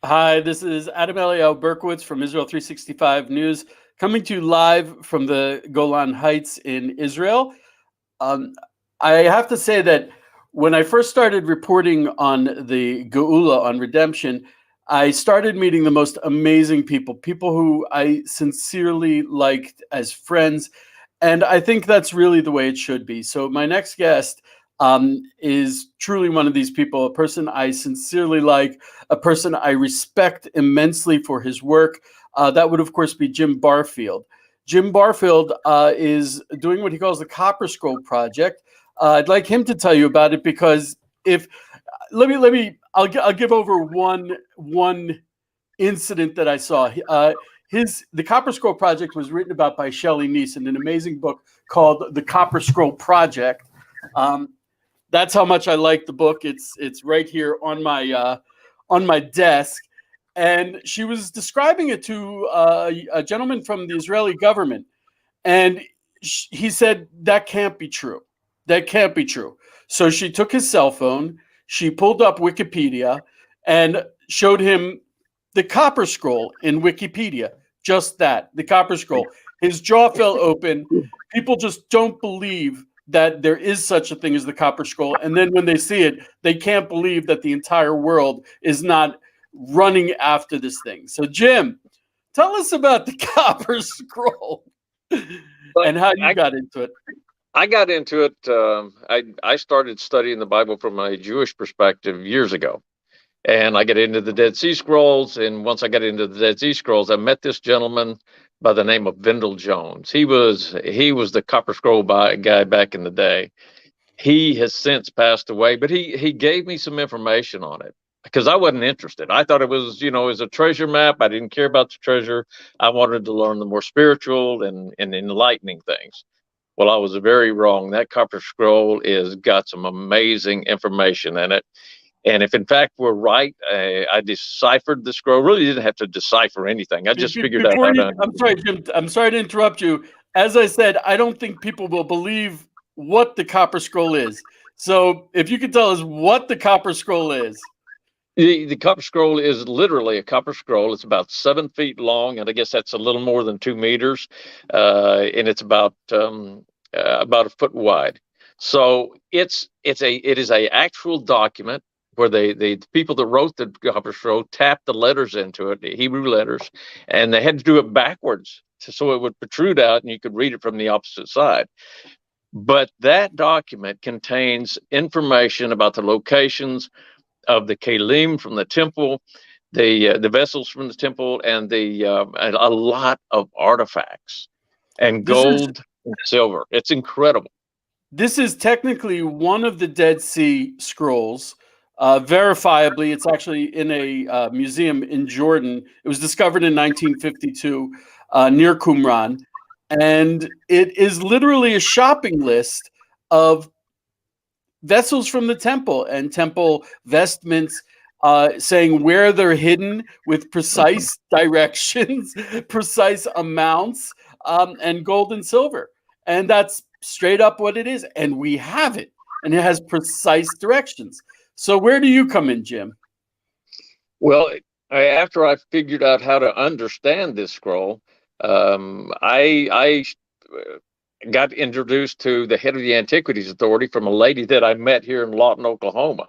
Hi, this is Adam Eliel Berkowitz from Israel 365 News, coming to you live from the Golan Heights in Israel. Um, I have to say that when I first started reporting on the Geula, on redemption, I started meeting the most amazing people who I sincerely liked as friends. And I think that's really the way it should be. So, my next guest is truly one of these people, a person I sincerely like, a person I respect immensely for his work. That would, of course, be Jim Barfield. Jim Barfield is doing what he calls the Copper Scroll Project. I'd like him to tell you about it because if I'll give over one incident that I saw. The Copper Scroll Project was written about by Shelley Neese in an amazing book called The Copper Scroll Project. That's how much I like the book. It's right here on my desk. And she was describing it to a gentleman from the Israeli government. And he said, that can't be true. That can't be true. So she took his cell phone, she pulled up Wikipedia and showed him the Copper Scroll in Wikipedia. Just that, the Copper Scroll. His jaw fell open. People just don't believe that there is such a thing as the Copper Scroll. And then when they see it, they can't believe that the entire world is not running after this thing. So, Jim, tell us about the Copper Scroll and how you got into it. I got into it. I started studying the Bible from a Jewish perspective years ago. And I got into the Dead Sea Scrolls. And once I got into the Dead Sea Scrolls, I met this gentleman by the name of Vendell Jones. He was the Copper Scroll guy back in the day. He has since passed away, but he gave me some information on it because I wasn't interested. I thought it was, it was a treasure map. I didn't care about the treasure. I wanted to learn the more spiritual and enlightening things. Well, I was very wrong. That Copper Scroll got some amazing information in it. And if in fact we're right, I deciphered the scroll. Really didn't have to decipher anything. I just figured out how to. I'm sorry, Jim. I'm sorry to interrupt you. As I said, I don't think people will believe what the Copper Scroll is. So if you could tell us what the Copper Scroll is. The Copper Scroll is literally a copper scroll. It's about 7 feet long, and I guess that's a little more than 2 meters, and it's about a foot wide. So it is a actual document where the people that wrote the Copper Scroll tapped the letters into it, the Hebrew letters, and they had to do it backwards so it would protrude out and you could read it from the opposite side. But that document contains information about the locations of the kelim from the temple, the vessels from the temple, and a lot of artifacts and gold and silver. It's incredible. This is technically one of the Dead Sea Scrolls. Verifiably, it's actually in a museum in Jordan. It was discovered in 1952 near Qumran. And it is literally a shopping list of vessels from the temple and temple vestments, saying where they're hidden with precise directions, precise amounts, and gold and silver. And that's straight up what it is. And we have it. And it has precise directions. So where do you come in, Jim? Well, after I figured out how to understand this scroll, I got introduced to the head of the Antiquities Authority from a lady that I met here in Lawton, Oklahoma.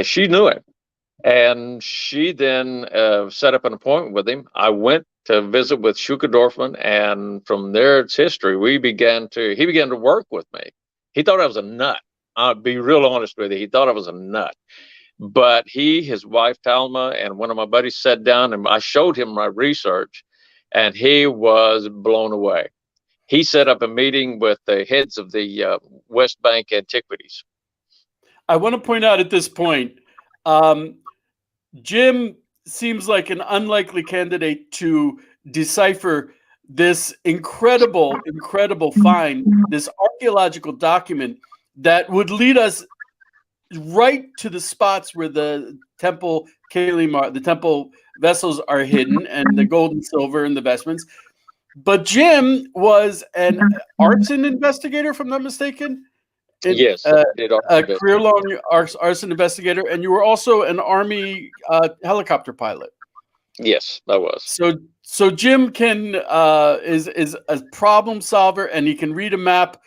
She knew him, and she then set up an appointment with him. I went to visit with Shuka Dorfman, and from there, it's history. He began to work with me. He thought I was a nut. I'll be real honest with you. He thought I was a nut. But his wife, Talma, and one of my buddies sat down, and I showed him my research, and he was blown away. He set up a meeting with the heads of the West Bank Antiquities. I want to point out at this point, Jim seems like an unlikely candidate to decipher this incredible find, this archaeological document that would lead us right to the spots where the temple kelim the temple vessels are hidden, and the gold and silver and the vestments. But Jim was an arson investigator, if I'm not mistaken. Yes, I did a arson career-long arson investigator, and you were also an Army helicopter pilot. Yes, I was. So Jim can is a problem solver, and he can read a map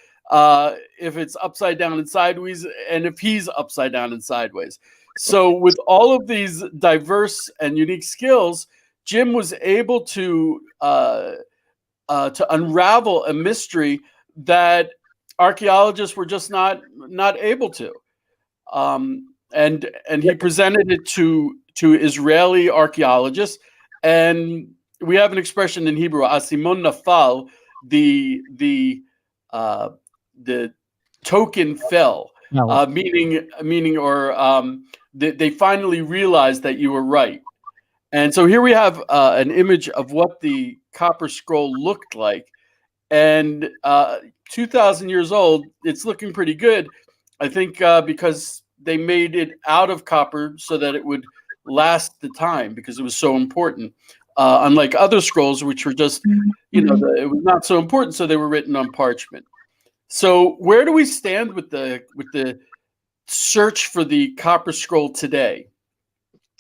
if it's upside down and sideways, and if he's upside down and sideways. So with all of these diverse and unique skills, Jim was able to unravel a mystery that archaeologists were just not able to. And he presented it to Israeli archaeologists, and we have an expression in Hebrew, "Asimon nafal," the token fell, No. meaning they finally realized that you were right. And so here we have an image of what the Copper Scroll looked like, and 2,000 years old. It's looking pretty good, I think, because they made it out of copper so that it would last the time, because it was so important. Unlike other scrolls, which were just, it was not so important, so they were written on parchment. So where do we stand with the search for the Copper Scroll today?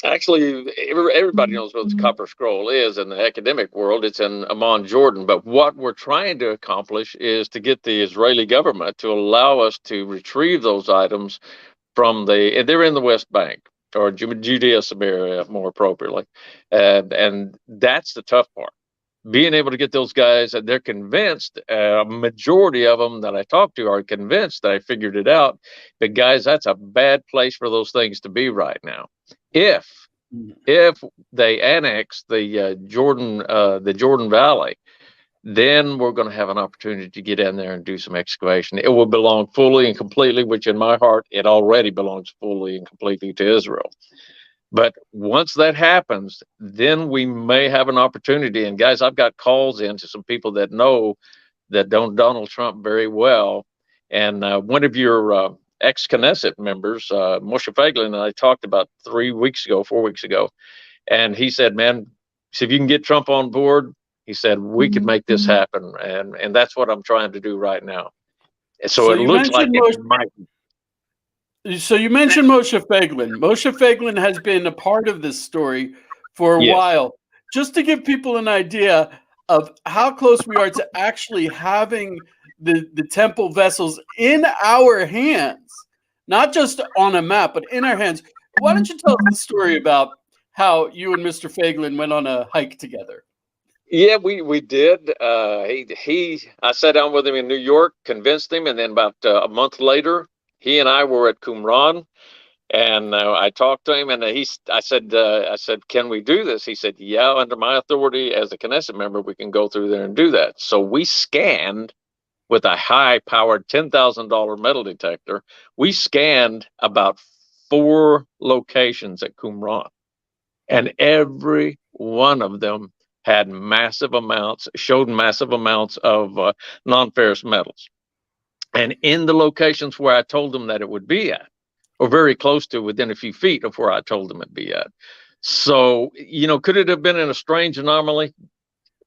Actually, everybody knows what the Copper Scroll is in the academic world. It's in Amman, Jordan. But what we're trying to accomplish is to get the Israeli government to allow us to retrieve those items from they're in the West Bank, or Judea, Samaria, more appropriately. And that's the tough part. Being able to get those guys, and they're convinced, a majority of them that I talked to are convinced that I figured it out. But guys, that's a bad place for those things to be right now. If they annex the Jordan Valley, then we're going to have an opportunity to get in there and do some excavation. It will belong fully and completely, which in my heart, it already belongs fully and completely to Israel. But once that happens, then we may have an opportunity. And guys, I've got calls in to some people that know that don't Donald Trump very well. And one of your ex-Knesset members, Moshe Feiglin, and I talked about 4 weeks ago. And he said, man, if you can get Trump on board, he said, we could make this happen. And that's what I'm trying to do right now. So it looks like it might. So you mentioned Moshe Feiglin. Moshe Feiglin has been a part of this story for a while. Just to give people an idea of how close we are to actually having the temple vessels in our hands, not just on a map, but in our hands. Why don't you tell us the story about how you and Mr. Feiglin went on a hike together? Yeah, we did. I sat down with him in New York, convinced him, and then about a month later, he and I were at Qumran, and I talked to him, and I said, can we do this? He said, yeah, under my authority as a Knesset member, we can go through there and do that. So we scanned with a high-powered $10,000 metal detector. We scanned about 4 locations at Qumran, and every one of them showed massive amounts of non-ferrous metals. And in the locations where I told them that it would be at, or very close to, within a few feet of where I told them it'd be at. So, could it have been in a strange anomaly?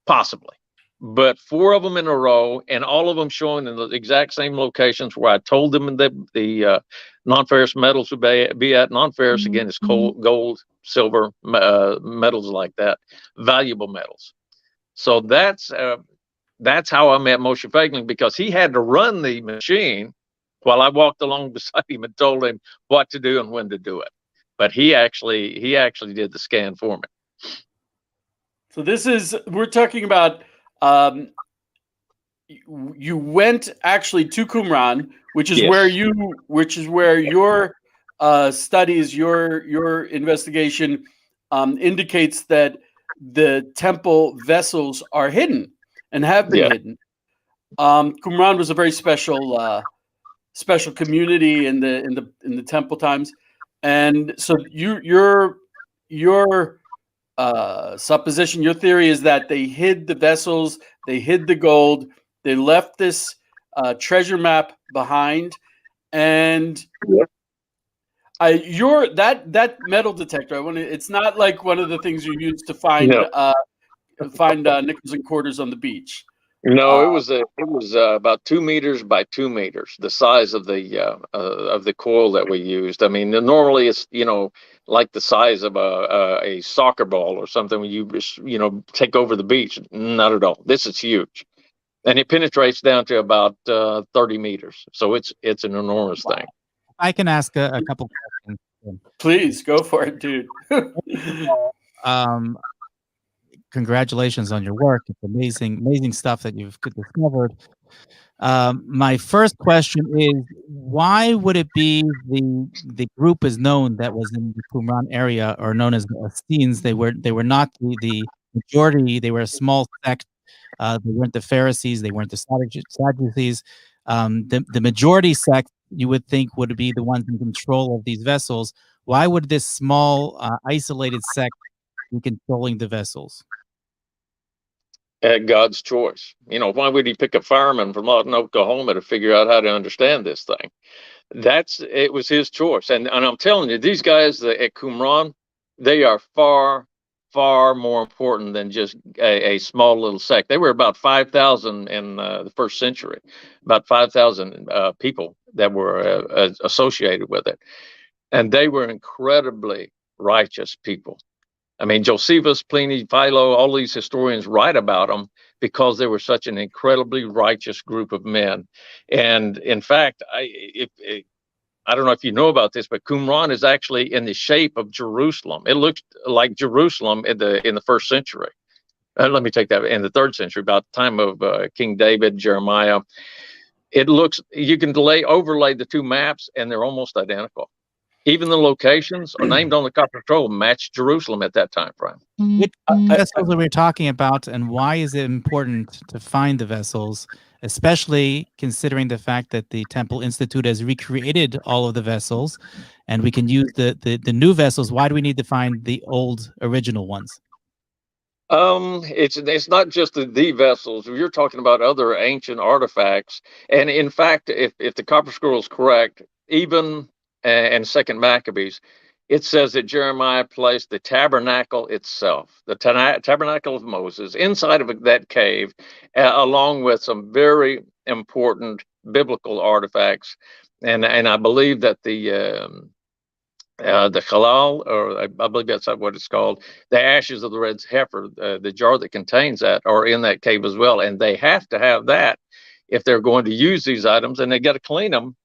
Possibly. But 4 of them in a row, and all of them showing in the exact same locations where I told them that the non-ferrous metals would be at. Non-ferrous, again, is gold, silver, metals like that, valuable metals. So that's how I met Moshe Feiglin, because he had to run the machine while I walked along beside him and told him what to do and when to do it. But he actually did the scan for me. So we're talking about, you went actually to Qumran, which is where your studies, your investigation indicates that the temple vessels are hidden and have been hidden. Qumran was a very special community in the temple times, and so your supposition, your theory is that they hid the vessels, they hid the gold, they left this treasure map behind, and that metal detector. It's not like one of the things you use to find nickels and quarters on the beach. No, Uh, it was about 2 meters by 2 meters, the size of the coil that we used. I mean, normally it's like the size of a soccer ball or something when you just take over the beach. Not at all. This is huge, and it penetrates down to about 30 meters. So it's an enormous thing. I can ask a couple questions. Please go for it, dude. Um, Congratulations on your work. It's amazing stuff that you've discovered. My first question is, why would it be the group is known that was in the Qumran area, or known as the Essenes? They were not the majority. They were a small sect. They weren't the Pharisees. They weren't the Sadducees. The majority sect, you would think, would be the ones in control of these vessels. Why would this small, isolated sect be controlling the vessels? At God's choice. Why would he pick a fireman from Lawton, Oklahoma to figure out how to understand this thing? It was his choice. And I'm telling you, these guys at Qumran, they are far, far more important than just a small little sect. They were about 5,000 in the first century, about 5,000 people that were associated with it. And they were incredibly righteous people. I mean, Josephus, Pliny, Philo, all these historians write about them because they were such an incredibly righteous group of men. And in fact, I don't know if you know about this, but Qumran is actually in the shape of Jerusalem. It looks like Jerusalem in the first century. Let me take that, in the third century, about the time of King David, Jeremiah. It looks, you can overlay the two maps, and they're almost identical. Even the locations are named on the copper scroll match Jerusalem at that time frame. Which vessels are we talking about, and why is it important to find the vessels, especially considering the fact that the Temple Institute has recreated all of the vessels, and we can use the new vessels? Why do we need to find the old original ones? It's not just the vessels. You're talking about other ancient artifacts, and in fact, if the copper scroll is correct, even and Second Maccabees, it says that Jeremiah placed the tabernacle itself, the tabernacle of Moses, inside of that cave, along with some very important biblical artifacts, and I believe that the halal, or I believe that's what it's called, the ashes of the red heifer, the jar that contains that, are in that cave as well, and they have to have that if they're going to use these items, and they got to clean them.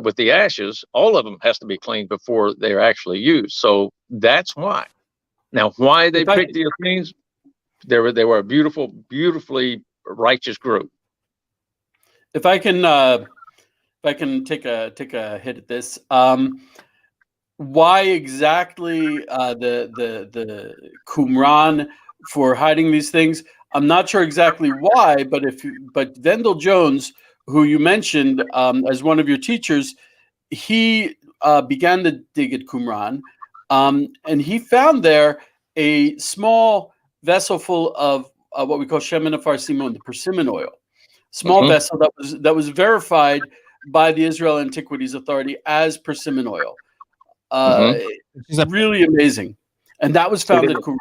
With the ashes, all of them has to be cleaned before they're actually used. So that's why. Now, why they picked the Essenes? They were a beautifully righteous group. If I can take a hit at this, why exactly the Qumran for hiding these things? I'm not sure exactly why, but Vendell Jones, who you mentioned as one of your teachers, he began to dig at Qumran, and he found there a small vessel full of what we call shemen afarsimon, the persimmon oil, small vessel that was verified by the Israel Antiquities Authority as persimmon oil. Really amazing, and that was found at Qumran.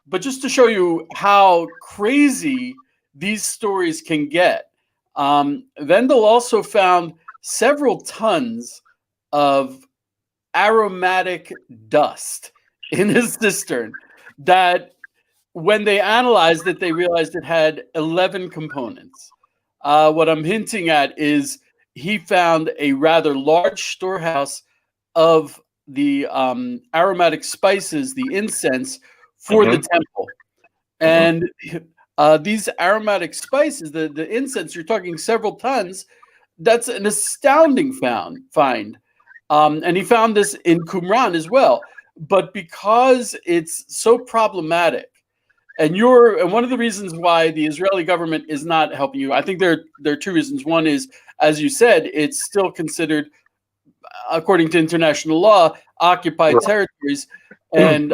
But just to show you how crazy these stories can get, Vendel also found several tons of aromatic dust in his cistern that, when they analyzed it, they realized it had 11 components. What I'm hinting at is he found a rather large storehouse of the aromatic spices, the incense, for the temple. And these aromatic spices, the incense, you're talking several tons. That's an astounding find. And he found this in Qumran as well. But because it's so problematic, and one of the reasons why the Israeli government is not helping you, I think there are two reasons. One is, as you said, it's still considered, according to international law, occupied territories, and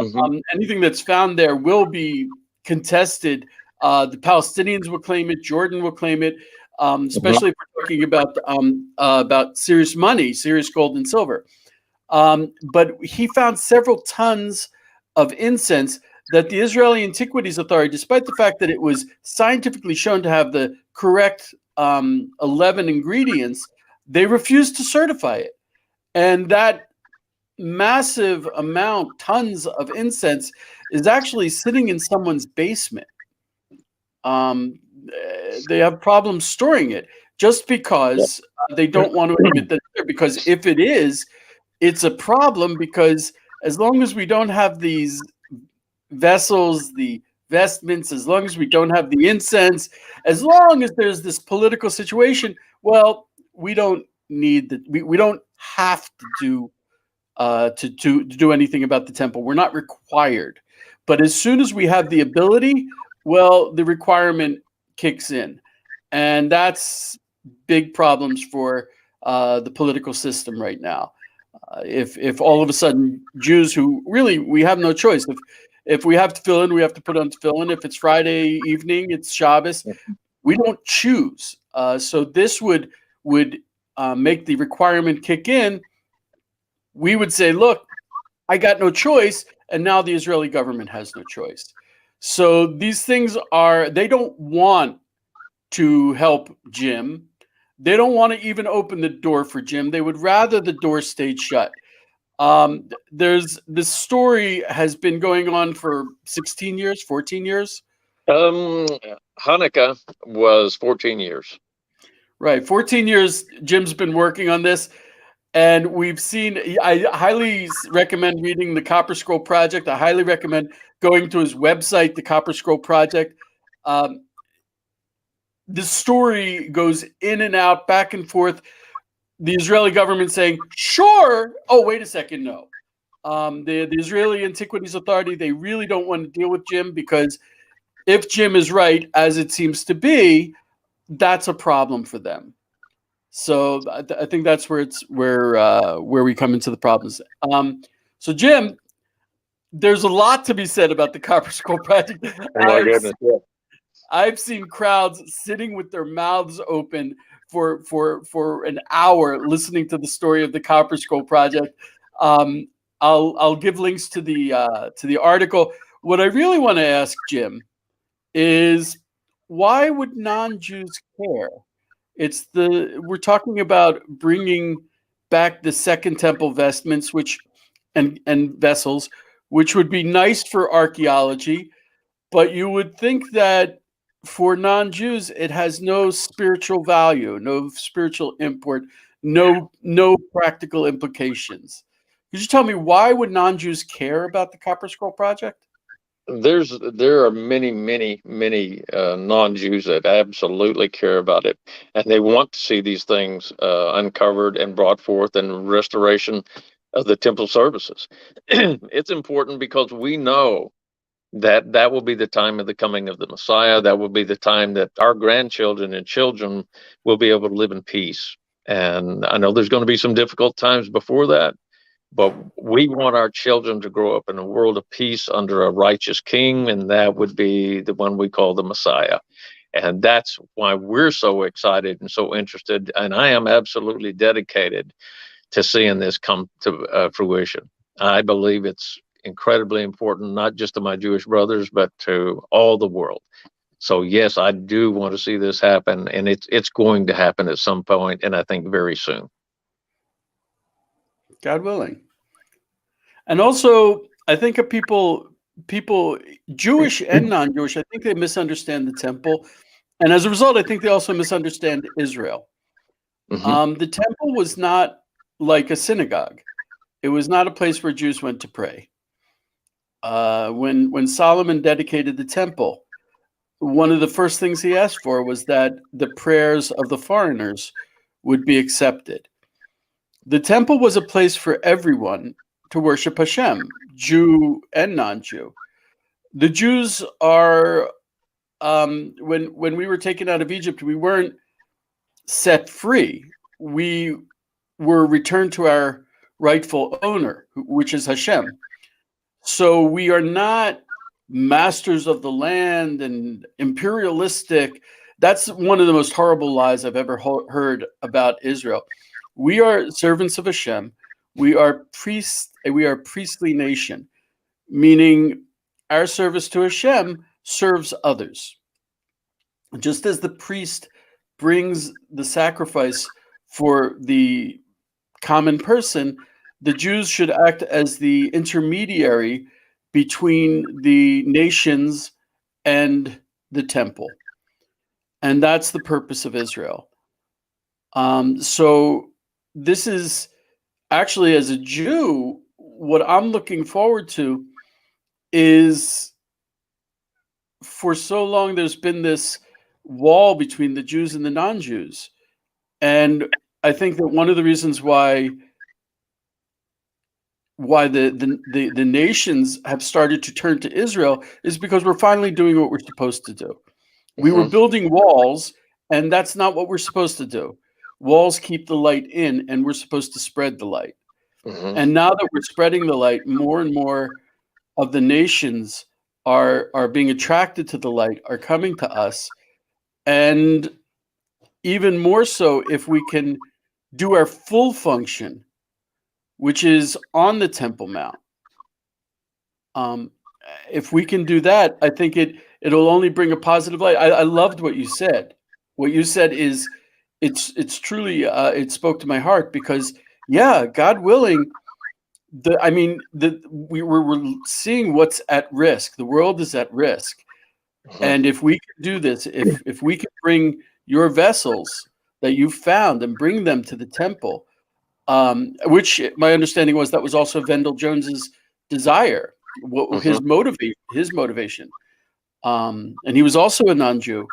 anything that's found there will be contested. The Palestinians will claim it. Jordan will claim it, especially if we're talking about serious money, serious gold and silver. But he found several tons of incense that the Israeli Antiquities Authority, despite the fact that it was scientifically shown to have the correct 11 ingredients, they refused to certify it. And that massive amount, tons of incense, is actually sitting in someone's basement. They have problems storing it just because they don't want to admit that it's there. Because if it is, it's a problem, because as long as we don't have these vessels, the vestments, as long as we don't have the incense, as long as there's this political situation, well, we don't need that. We don't have to do anything about the temple. We're not required. But as soon as we have the ability, well, the requirement kicks in, and that's big problems for the political system right now. If all of a sudden Jews, who really, we have no choice. If we have tefillin, we have to put on tefillin. If it's Friday evening, it's Shabbos. We don't choose. So this would make the requirement kick in. We would say, look, I got no choice, and now the Israeli government has no choice. So these things they don't want to help Jim. They don't want to even open the door for Jim. They would rather the door stayed shut. This story has been going on for 16 years, 14 years. Hanukkah was 14 years. Right. 14 years Jim's been working on this. And we've seen, I highly recommend reading the Copper Scroll Project. I highly recommend going to his website, the Copper Scroll Project. This story goes in and out, back and forth. The Israeli government saying, sure. Oh, wait a second. No. The Israeli Antiquities Authority, they really don't want to deal with Jim, because if Jim is right, as it seems to be, that's a problem for them. So I think that's where we come into the problems. So Jim, there's a lot to be said about the Copper Scroll Project. Oh my goodness! Yeah. I've seen crowds sitting with their mouths open for an hour listening to the story of the Copper Scroll Project. I'll give links to the article. What I really want to ask Jim is, why would non-Jews care? We're talking about bringing back the Second Temple vestments, and vessels, which would be nice for archaeology, but you would think that for non-Jews it has no spiritual value, no spiritual import, no practical implications. Could you tell me, why would non-Jews care about the Copper Scroll Project? There are many non-Jews that absolutely care about it, and they want to see these things uncovered and brought forth, and restoration of the temple services. It's important because we know that will be the time of the coming of the Messiah. That will be the time that our grandchildren and children will be able to live in peace. And I know there's going to be some difficult times before that, but we want our children to grow up in a world of peace under a righteous king, and that would be the one we call the Messiah. And that's why we're so excited and so interested, and I am absolutely dedicated to seeing this come to fruition. I believe it's incredibly important, not just to my Jewish brothers, but to all the world. So yes, I do want to see this happen, and it's going to happen at some point, and I think very soon. God willing. And also, I think of people, Jewish and non-Jewish, I think they misunderstand the temple. And as a result, I think they also misunderstand Israel. Mm-hmm. The temple was not like a synagogue. It was not a place where Jews went to pray. When Solomon dedicated the temple, one of the first things he asked for was that the prayers of the foreigners would be accepted. The temple was a place for everyone to worship Hashem, Jew and non-Jew. The Jews are, when we were taken out of Egypt, we weren't set free. We were returned to our rightful owner, which is Hashem. So we are not masters of the land and imperialistic. That's one of the most horrible lies I've ever heard about Israel. We are servants of Hashem. We are priests. We are a priestly nation, meaning our service to Hashem serves others. Just as the priest brings the sacrifice for the common person, the Jews should act as the intermediary between the nations and the temple. And that's the purpose of Israel. So this is actually, as a Jew, what I'm looking forward to is, for so long there's been this wall between the Jews and the non-Jews. And I think that one of the reasons why the nations have started to turn to Israel is because we're finally doing what we're supposed to do. We were building walls, and that's not what we're supposed to do. Walls keep the light in, and we're supposed to spread the light. And now that we're spreading the light, more and more of the nations are being attracted to the light, are coming to us. And even more so if we can do our full function, which is on the Temple Mount. If we can do that, I think it'll only bring a positive light. I loved what you said. What you said is, it's truly, it spoke to my heart, because yeah, God willing, we're seeing what's at risk. The world is at risk. And if we can do this, if we can bring your vessels that you found and bring them to the temple, which my understanding was that was also Vendell Jones's desire, his motivation. And he was also a non-Jew,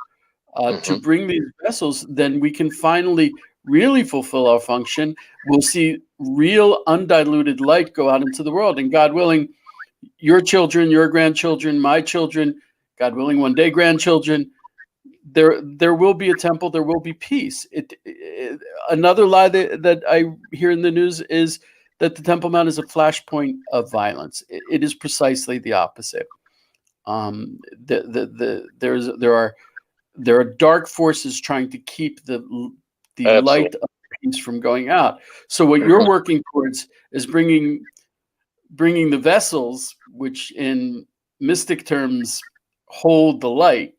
to bring these vessels, then we can finally really fulfill our function. We'll see real undiluted light go out into the world. And God willing, your children, your grandchildren, my children, God willing, one day grandchildren, there will be a temple, there will be peace. Another lie that I hear in the news is that the Temple Mount is a flashpoint of violence. It is precisely the opposite. There are dark forces trying to keep the light of peace from going out. So what you're working towards is bringing the vessels, which in mystic terms hold the light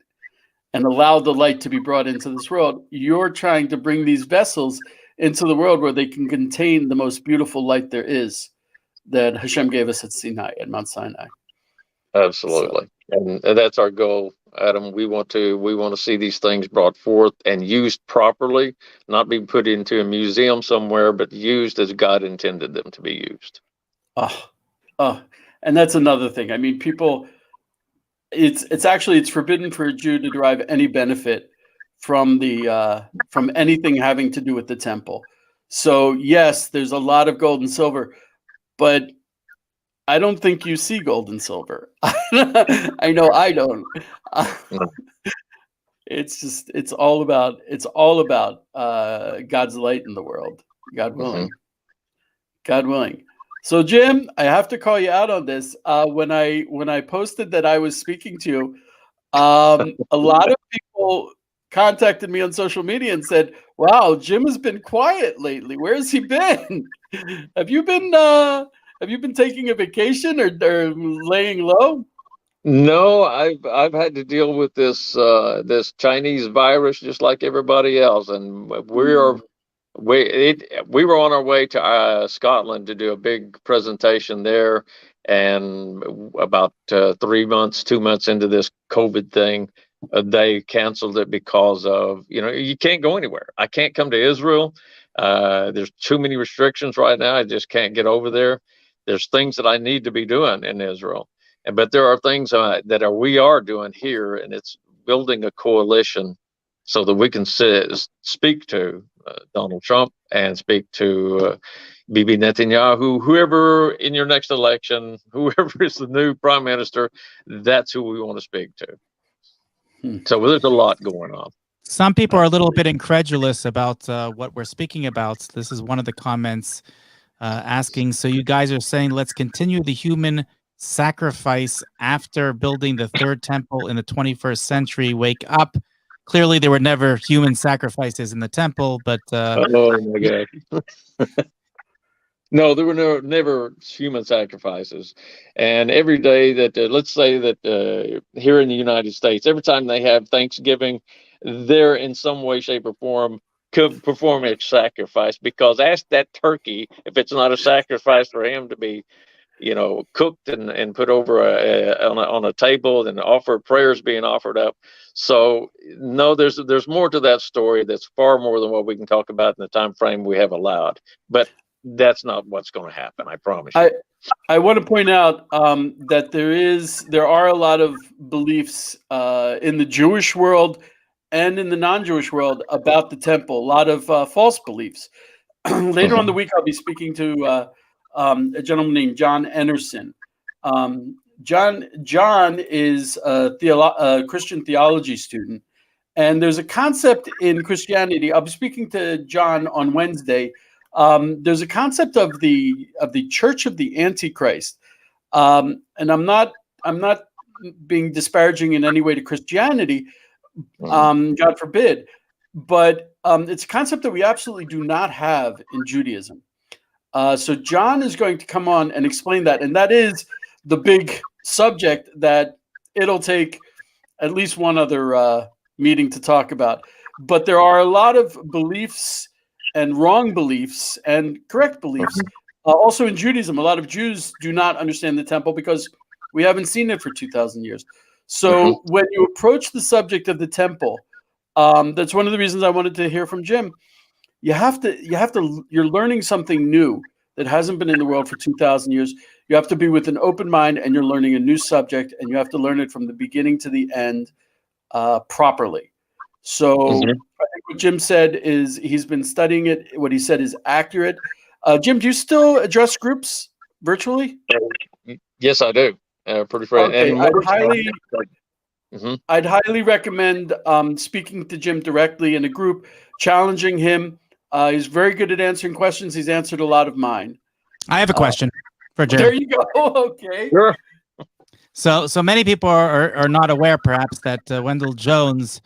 and allow the light to be brought into this world. You're trying to bring these vessels into the world where they can contain the most beautiful light there is, that Hashem gave us at Sinai, at Mount Sinai. Absolutely. And that's our goal, Adam. We want to see these things brought forth and used properly, not be put into a museum somewhere, but used as God intended them to be used. And that's another thing. I mean, people, it's forbidden for a Jew to derive any benefit from anything having to do with the temple. So yes, there's a lot of gold and silver, but I don't think you see gold and silver. I know I don't. It's all about God's light in the world. God willing. God willing. So Jim, I have to call you out on this. When I posted that I was speaking to you, a lot of people contacted me on social media and said, "Wow, Jim has been quiet lately. Where has he been? Have you been taking a vacation or laying low?" No, I've had to deal with this Chinese virus just like everybody else, and we were on our way to Scotland to do a big presentation there, and about 2 months into this COVID thing, they canceled it because of, you can't go anywhere. I can't come to Israel. There's too many restrictions right now. I just can't get over there. There's things that I need to be doing in Israel. But there are things that we are doing here, and it's building a coalition so that we can speak to Donald Trump and speak to Bibi Netanyahu, whoever in your next election, whoever is the new prime minister, that's who we want to speak to. So there's a lot going on. Some people are a little bit incredulous about what we're speaking about. This is one of the comments asking, so you guys are saying, let's continue the human sacrifice after building the third temple in the 21st century. Wake up. Clearly there were never human sacrifices in the temple, but oh my God. No, there were never human sacrifices. And every day that, let's say that here in the United States, every time they have Thanksgiving, they're in some way, shape, or form could perform a sacrifice, because ask that turkey if it's not a sacrifice for him to be, cooked and put over on a table, and offer prayers being offered up. So no, there's more to that story. That's far more than what we can talk about in the time frame we have allowed. But that's not what's going to happen. I promise you. I want to point out that there are a lot of beliefs in the Jewish world and in the non-Jewish world about the temple. A lot of false beliefs. Later on the week, I'll be speaking to a gentleman named John Enerson. John is a Christian theology student, and there's a concept in Christianity. I'll be speaking to John on Wednesday. There's a concept of the Church of the Antichrist, and I'm not being disparaging in any way to Christianity, God forbid, but it's a concept that we absolutely do not have in Judaism. So John is going to come on and explain that, and that is the big subject that it'll take at least one other meeting to talk about. But there are a lot of beliefs and wrong beliefs and correct beliefs. Also in Judaism, a lot of Jews do not understand the temple because we haven't seen it for 2,000 years. So when you approach the subject of the temple, that's one of the reasons I wanted to hear from Jim. You're learning something new that hasn't been in the world for 2,000 years. You have to be with an open mind, and you're learning a new subject, and you have to learn it from the beginning to the end properly. So I think what Jim said is he's been studying it. What he said is accurate. Jim, do you still address groups virtually? Yes, I do. Pretty fresh. Okay, And I'd highly recommend speaking to Jim directly in a group, challenging him. He's very good at answering questions. He's answered a lot of mine. I have a question for Jim. There you go. Okay. Sure. So many people are not aware, perhaps, that Wendell Jones,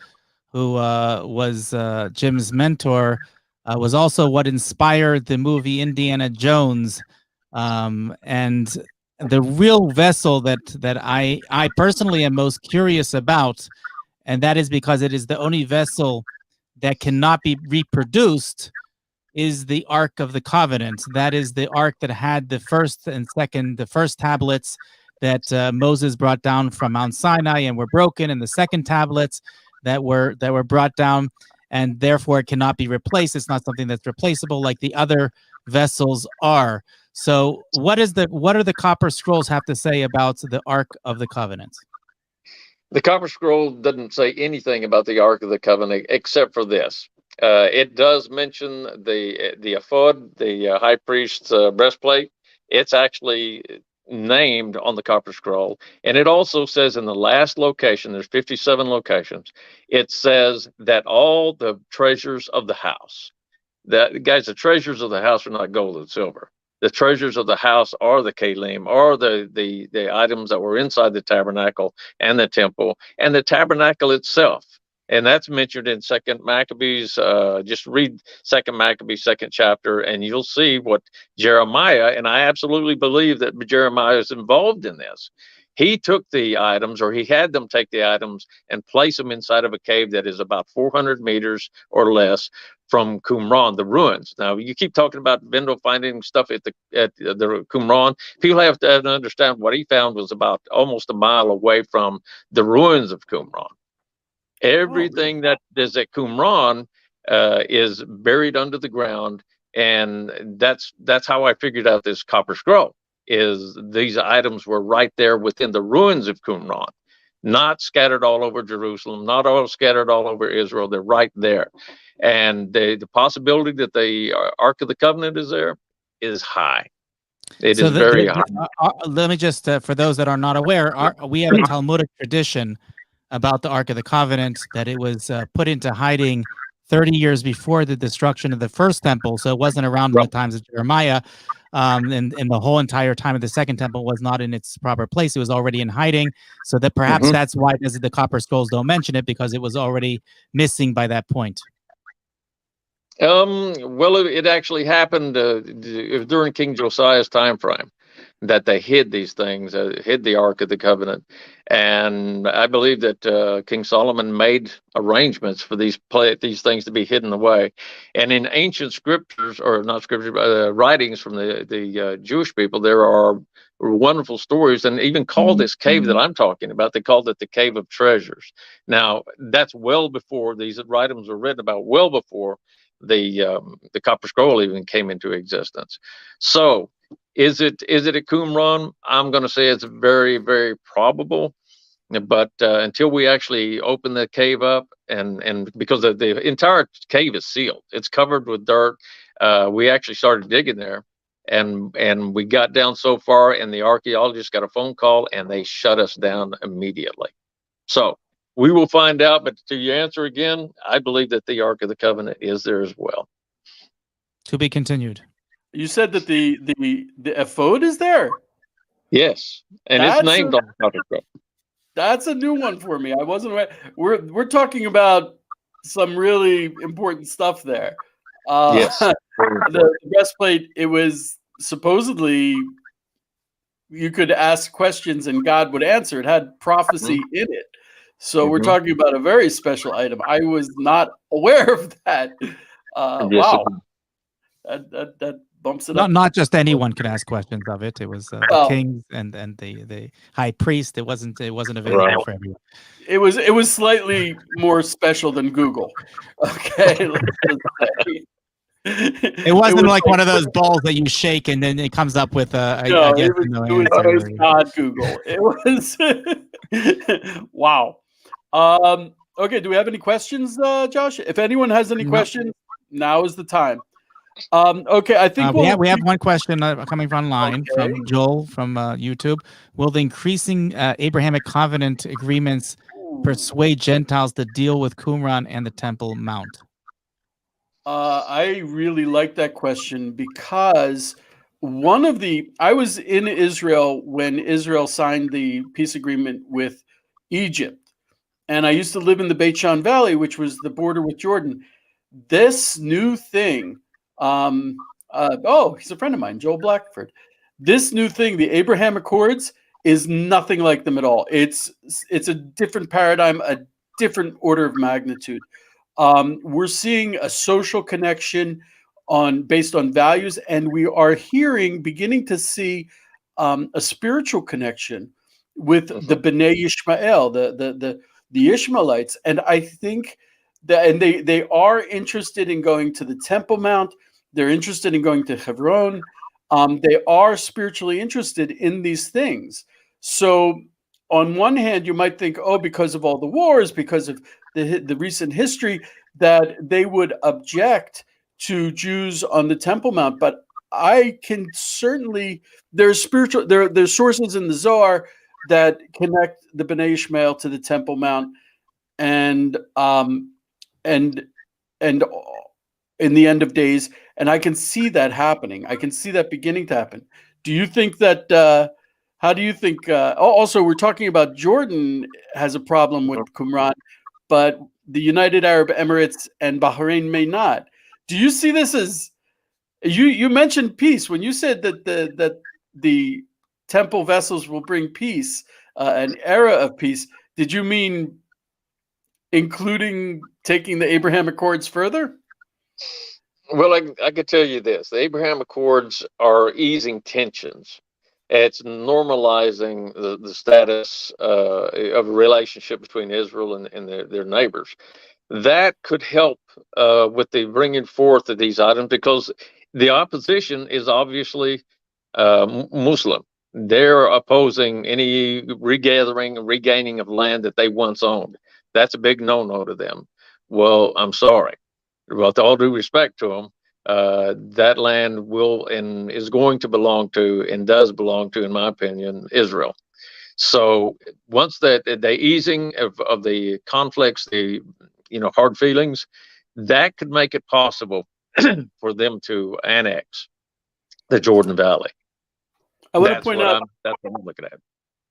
who was Jim's mentor, was also what inspired the movie Indiana Jones. And the real vessel that I personally am most curious about, and that is because it is the only vessel that cannot be reproduced, is the Ark of the Covenant. That is the Ark that had the first tablets that Moses brought down from Mount Sinai and were broken, and the second tablets that were brought down, and therefore it cannot be replaced. It's not something that's replaceable like the other vessels are. So what do the Copper Scrolls have to say about the Ark of the Covenant? The Copper Scroll doesn't say anything about the Ark of the Covenant except for this. It does mention the ephod, the high priest's breastplate. It's actually named on the Copper Scroll, and it also says in the last location, there's 57 locations, it says that all the treasures of the house, the treasures of the house are not gold and silver. The treasures of the house are the kalim, are the items that were inside the tabernacle and the temple and the tabernacle itself. And that's mentioned in Second Maccabees. Just read Second Maccabees, second chapter, and you'll see what Jeremiah, and I absolutely believe that Jeremiah is involved in this. He took the items, or he had them take the items and place them inside of a cave that is about 400 meters or less from Qumran, the ruins. Now, you keep talking about Vendel finding stuff at the Qumran. People have to understand what he found was about almost a mile away from the ruins of Qumran. Everything that is at Qumran is buried under the ground, and that's how I figured out this Copper Scroll. Is these items were right there within the ruins of Qumran, not scattered all over Jerusalem, not all scattered all over Israel. They're right there, and the possibility that the Ark of the Covenant is there is high. It is very high. Let me just, for those that are not aware, we have a Talmudic tradition about the Ark of the Covenant, that it was put into hiding 30 years before the destruction of the first temple. So it wasn't around in the times of Jeremiah. And the whole entire time of the second temple was not in its proper place. It was already in hiding. So that perhaps that's why the Copper Scrolls don't mention it, because it was already missing by that point. Well, it actually happened during King Josiah's time frame that they hid these things, hid the Ark of the Covenant, and I believe that King Solomon made arrangements for these things to be hidden away. And in ancient scriptures, or not scriptures, but writings from the Jewish people, there are wonderful stories, and even called this cave that I'm talking about. They called it the Cave of Treasures. Now, that's well before these writings were written about, well before the Copper Scroll even came into existence. So, is it at Qumran? I'm going to say it's very, very probable. But until we actually open the cave up, and because the entire cave is sealed, it's covered with dirt. We actually started digging there, and we got down so far, and the archaeologists got a phone call, and they shut us down immediately. So we will find out. But to your answer again, I believe that the Ark of the Covenant is there as well. To be continued. You said that the ephod is there. Yes, and it's named on the Copper Scroll. That's a new one for me. I wasn't aware. We're talking about some really important stuff there. Yes, the breastplate. It was supposedly you could ask questions and God would answer. It had prophecy in it. So we're talking about a very special item. I was not aware of that. Wow, that bumps it up. Not just anyone could ask questions of it. It was the kings and the high priest. It wasn't available for everyone. It was slightly more special than Google. Okay, let's just say. It wasn't like one of those balls that you shake and then it comes up with it was not Google. It was wow. Okay, do we have any questions, Josh? If anyone has any questions, now is the time. Okay, I think we have one question coming from online from Joel from YouTube. Will the increasing Abrahamic covenant agreements persuade Gentiles to deal with Qumran and the Temple Mount? I really like that question because I was in Israel when Israel signed the peace agreement with Egypt, and I used to live in the Beit Shan Valley, which was the border with Jordan. This new thing, he's a friend of mine, Joel Blackford. This new thing, the Abraham Accords, is nothing like them at all. It's a different paradigm, a different order of magnitude. We're seeing a social connection based on values, and we are beginning to see a spiritual connection with the Bnei Ishmael, the Ishmaelites, and I think that they are interested in going to the Temple Mount. They're interested in going to Hebron. They are spiritually interested in these things. So, on one hand, you might think, because of all the wars, because of the recent history, that they would object to Jews on the Temple Mount. But I can certainly, there's sources in the Zohar that connect the Bnei Ishmael to the Temple Mount, and in the end of days, and I can see that happening. I can see that beginning to happen. Do you think that? How do you think? Also, we're talking about Jordan has a problem with Qumran, but the United Arab Emirates and Bahrain may not. Do you see this as you mentioned peace when you said that the temple vessels will bring peace, an era of peace? Did you mean including taking the Abraham Accords further? Well, I could tell you this: the Abraham Accords are easing tensions. It's normalizing the status of a relationship between Israel and their neighbors. That could help with the bringing forth of these items, because the opposition is obviously Muslim. They're opposing any regathering and regaining of land that they once owned. That's a big no-no to them. Well, I'm sorry. With all due respect to them, that land will and is going to belong to, and does belong to, in my opinion, Israel. So once the easing of the conflicts, the hard feelings, that could make it possible for them to annex the Jordan Valley. That's what I'm looking at.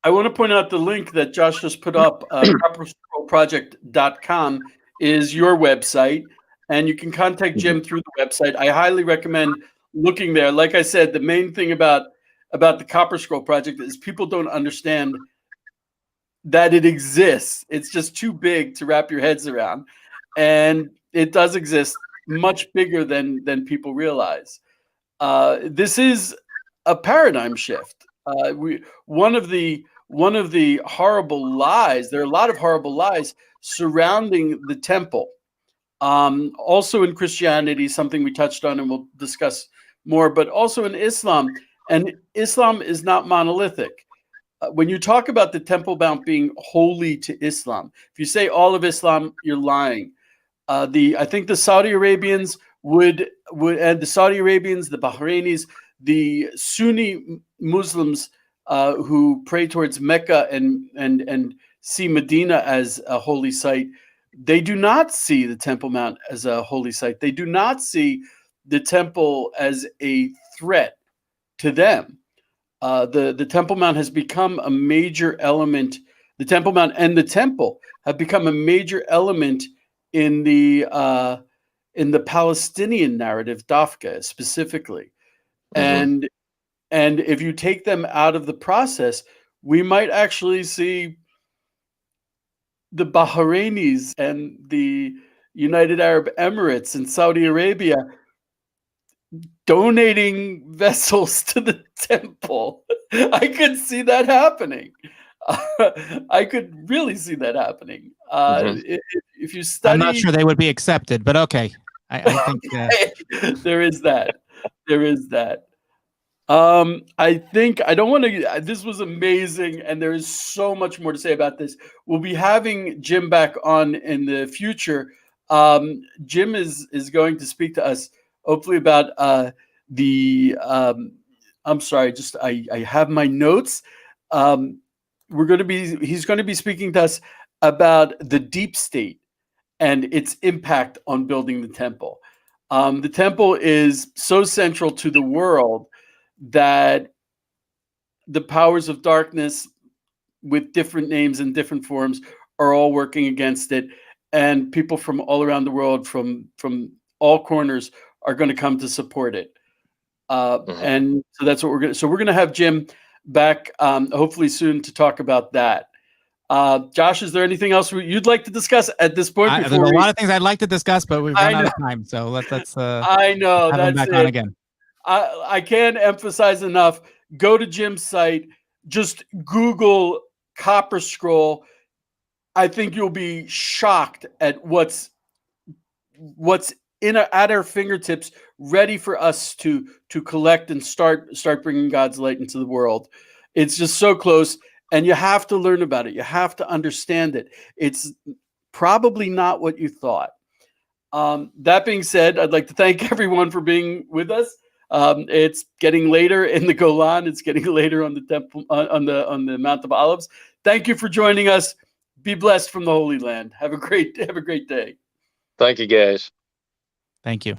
I want to point out the link that Josh just put up. CopperScrollProject.com is your website. and you can contact Jim through the website. I highly recommend looking there. Like I said, the main thing about the Copper Scroll Project is people don't understand that it exists. It's just too big to wrap your heads around, and it does exist much bigger than people realize. This is a paradigm shift. One of the horrible lies. There are a lot of horrible lies surrounding the temple. Also in Christianity, something we touched on and we'll discuss more, but also in Islam. And Islam is not monolithic. When you talk about the Temple Mount being holy to Islam, if you say all of Islam, you're lying. I think the Saudi Arabians would and the Saudi Arabians, the Bahrainis, the Sunni Muslims who pray towards Mecca and see Medina as a holy site, they do not see the Temple Mount as a holy site. They do not see the temple as a threat to them. The Temple Mount has become a major element. The Temple Mount and the temple have become a major element in the Palestinian narrative, Dafka specifically. And if you take them out of the process, we might actually see the Bahrainis and the United Arab Emirates and Saudi Arabia donating vessels to the temple. I could see that happening. I could really see that happening. If you study, I'm not sure they would be accepted, but okay. I think there is that. There is that. I think I don't want to. This was amazing, and there is so much more to say about this. We'll be having Jim back on in the future. Jim is going to speak to us, hopefully about the. I'm sorry, just I have my notes. He's going to be speaking to us about the deep state and its impact on building the temple. The temple is so central to the world that the powers of darkness with different names and different forms are all working against it. And people from all around the world, from all corners, are going to come to support it. And so that's what we're going to. So we're going to have Jim back hopefully soon to talk about that. Josh, is there anything else you'd like to discuss at this point? There's a lot of things I'd like to discuss, but we've run out of time. So let's I know have him back on again. I can't emphasize enough. Go to Jim's site. Just Google Copper Scroll. I think you'll be shocked at what's at our fingertips, ready for us to collect and start bringing God's light into the world. It's just so close, and you have to learn about it. You have to understand it. It's probably not what you thought. That being said, I'd like to thank everyone for being with us. It's getting later in the Golan. It's getting later on the temple on the Mount of Olives. Thank you for joining us. Be blessed from the Holy Land. Have a great day. Thank you, guys. Thank you.